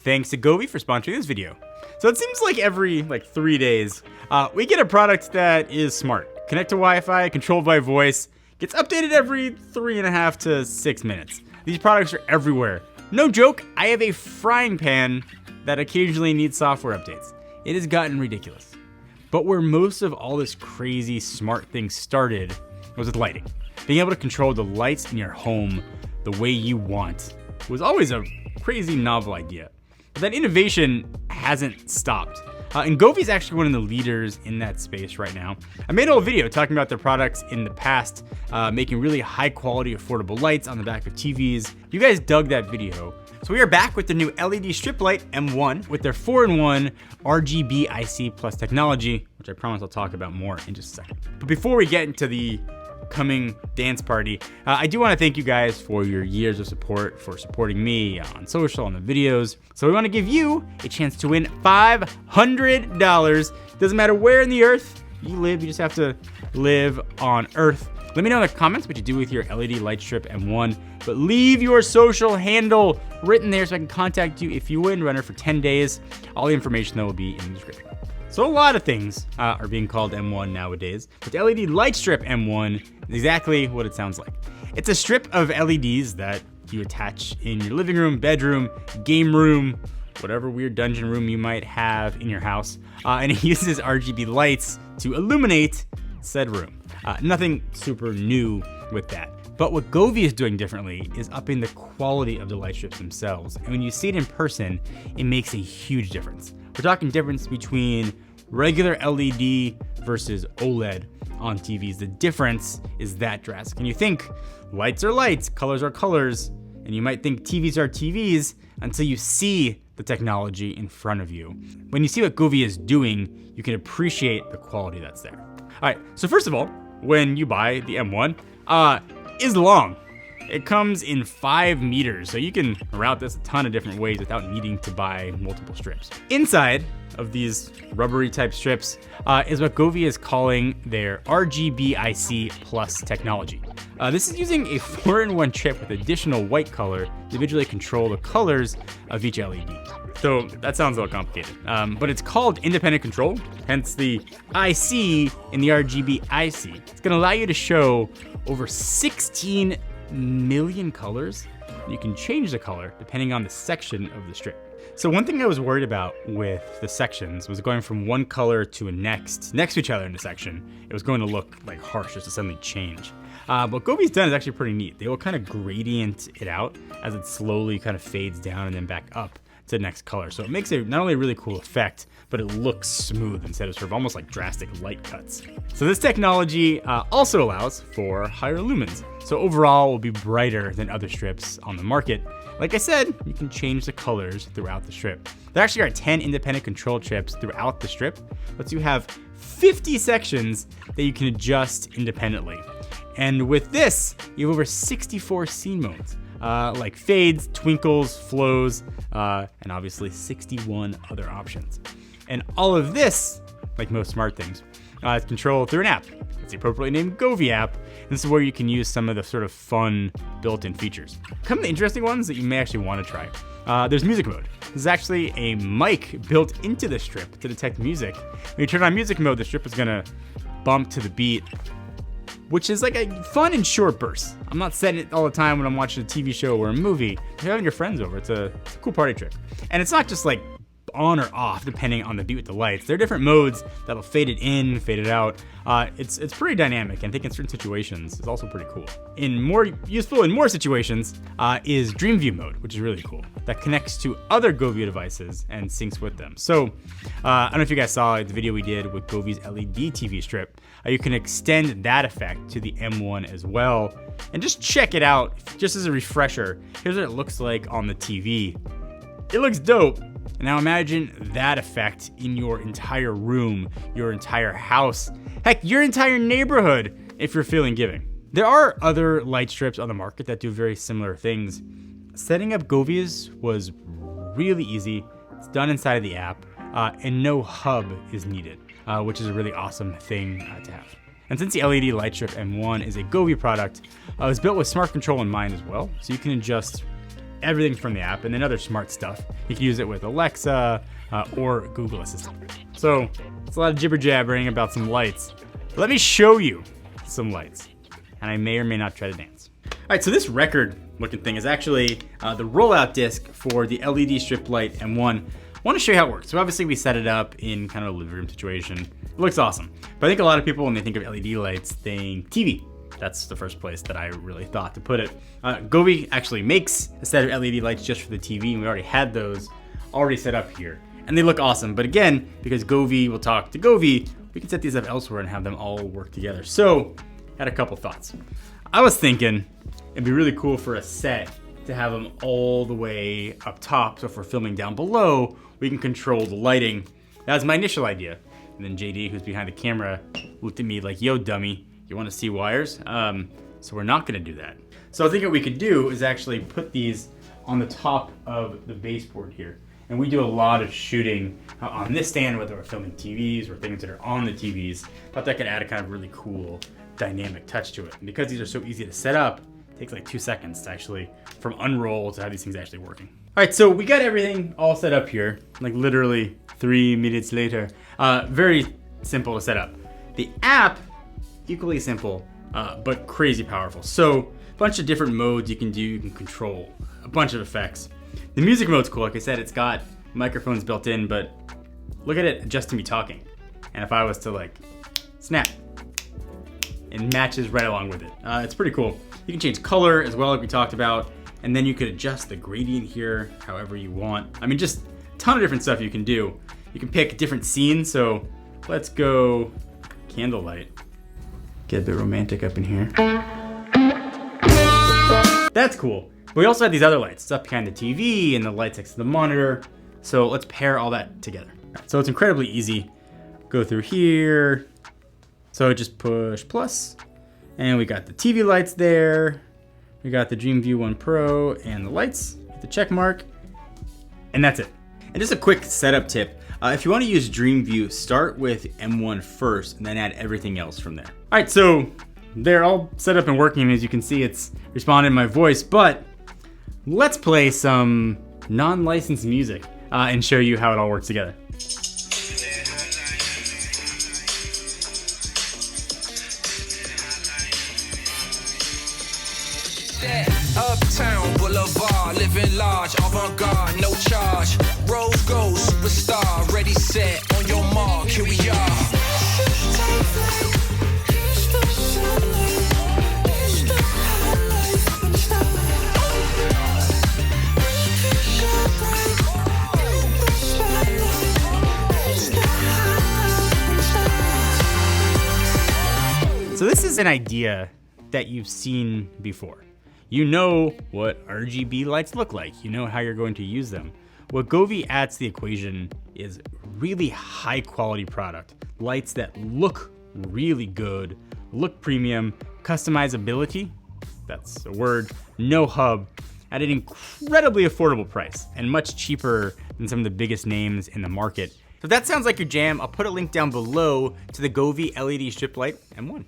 Thanks to Govee for sponsoring this video. So it seems like every 3 days, we get a product that is smart. Connect to Wi-Fi, controlled by voice, gets updated every 3.5 to 6 minutes. These products are everywhere. No joke, I have a frying pan that occasionally needs software updates. It has gotten ridiculous. But where most of all this crazy smart thing started was with lighting. Being able to control the lights in your home the way you want was always a crazy novel idea. But that innovation hasn't stopped. And Govee is actually one of the leaders in that space right now. I made a whole video talking about their products in the past, making really high quality, affordable lights on the back of TVs. You guys dug that video. So we are back with the new LED strip light M1 with their 4-in-1 RGBIC plus technology, which I promise I'll talk about more in just a second. But before we get into the coming dance party, I do want to thank you guys for your years of support, for supporting me on social, on the videos. So we want to give you a chance to win $500. Doesn't matter where in the earth you live, you just have to live on Earth. Let me know in the comments what you do with your LED light strip M1, but leave your social handle written there so I can contact you if you win. Runner for 10 days. All the information though will be in the description. So a lot of things are being called M1 nowadays, but the LED light strip M1 is exactly what it sounds like. It's a strip of LEDs that you attach in your living room, bedroom, game room, whatever weird dungeon room you might have in your house, and it uses RGB lights to illuminate said room. Nothing super new with that. But what Govee is doing differently is upping the quality of the light strips themselves. And when you see it in person, it makes a huge difference. We're talking difference between regular LED versus OLED on TVs. The difference is that drastic. And you think lights are lights, colors are colors, and you might think TVs are TVs until you see the technology in front of you. When you see what Govee is doing, you can appreciate the quality that's there. All right, so first of all, when you buy the M1, is long. It comes in 5 meters, so you can route this a ton of different ways without needing to buy multiple strips. Inside of these rubbery type strips is what Govee is calling their RGBIC plus technology. This is using a 4-in-1 chip with additional white color to visually control the colors of each LED. So that sounds a little complicated, but it's called independent control, hence the IC in the RGBIC. It's gonna allow you to show over 16 million colors. You can change the color depending on the section of the strip. So one thing I was worried about with the sections was going from one color to a next to each other in the section. It was going to look like harsh just to suddenly change. What Govee's done is actually pretty neat. They will kind of gradient it out as it slowly kind of fades down and then back up to the next color. So it makes it not only a really cool effect, but it looks smooth instead of sort of almost like drastic light cuts. So this technology also allows for higher lumens. So overall will be brighter than other strips on the market. Like I said, you can change the colors throughout the strip. There actually are 10 independent control chips throughout the strip, but you have 50 sections that you can adjust independently. And with this, you have over 64 scene modes. Like fades, twinkles, flows, and obviously 61 other options. And all of this, like most smart things, is controlled through an app. It's the appropriately named Govee app. And this is where you can use some of the sort of fun built-in features. Some of the interesting ones that you may actually want to try. There's music mode. There's actually a mic built into the strip to detect music. When you turn on music mode, the strip is gonna bump to the beat, which is like a fun and short burst. I'm not setting it all the time when I'm watching a TV show or a movie. If you're having your friends over, it's a cool party trick. And it's not just like on or off depending on the beat with the lights. There are different modes that'll fade it in, fade it out. It's pretty dynamic, and I think in certain situations it's also pretty cool. More useful in more situations is Dream View mode, which is really cool. That connects to other Govee devices and syncs with them. So I don't know if you guys saw the video we did with Govee's LED TV strip. You can extend that effect to the M1 as well. And just check it out, just as a refresher. Here's what it looks like on the TV. It looks dope. Now imagine that effect in your entire room, your entire house, heck, your entire neighborhood if you're feeling giving. There are other light strips on the market that do very similar things. Setting up Govee's was really easy. It's done inside of the app, and no hub is needed, which is a really awesome thing to have. And since the LED light strip M1 is a Govee product, it was built with smart control in mind as well, so you can adjust everything from the app, and then other smart stuff. You can use it with Alexa or Google Assistant. So it's a lot of jibber jabbering about some lights. But let me show you some lights, and I may or may not try to dance. All right, so this record looking thing is actually the rollout disc for the LED strip light M1. I want to show you how it works. So obviously we set it up in kind of a living room situation. It looks awesome. But I think a lot of people, when they think of LED lights, think TV. That's the first place that I really thought to put it. Govee actually makes a set of LED lights just for the TV, and we already had those already set up here. And they look awesome. But again, because Govee will talk to Govee, we can set these up elsewhere and have them all work together. So I had a couple thoughts. I was thinking it'd be really cool for a set to have them all the way up top. So if we're filming down below, we can control the lighting. That was my initial idea. And then JD, who's behind the camera, looked at me like, yo, dummy, you want to see wires? So we're not going to do that. So I think what we could do is actually put these on the top of the baseboard here. And we do a lot of shooting on this stand, whether we're filming TVs or things that are on the TVs. Thought that could add a kind of really cool dynamic touch to it. And because these are so easy to set up, it takes like 2 seconds to actually, from unroll to have these things actually working. All right, so we got everything all set up here, like literally 3 minutes later. Very simple to set up. The app, equally simple, but crazy powerful. So a bunch of different modes you can do. You can control a bunch of effects. The music mode's cool. Like I said, it's got microphones built in, but look at it adjusting me talking. And if I was to like snap, it matches right along with it. It's pretty cool. You can change color as well, like we talked about, and then you could adjust the gradient here however you want. I mean, just a ton of different stuff you can do. You can pick different scenes, so let's go candlelight. Get a bit romantic up in here. That's cool. But we also have these other lights. It's up behind the TV and the lights next to the monitor. So let's pair all that together. So it's incredibly easy. Go through here. So just push plus. And we got the TV lights there. We got the DreamView 1 Pro and the lights, the check mark. And that's it. And just a quick setup tip. If you want to use DreamView, start with M1 first and then add everything else from there. All right, so they're all set up and working. As you can see, it's responding to my voice, but let's play some non-licensed music and show you how it all works together. Uptown Boulevard, living large, avant-garde, no charge. Rose gold, superstar, ready, set, on your mark, here we are. So this is an idea that you've seen before. You know what RGB lights look like. You know how you're going to use them. What Govee adds to the equation is really high quality product. Lights that look really good, look premium, customizability, that's a word, no hub, at an incredibly affordable price and much cheaper than some of the biggest names in the market. So if that sounds like your jam, I'll put a link down below to the Govee LED strip light M1.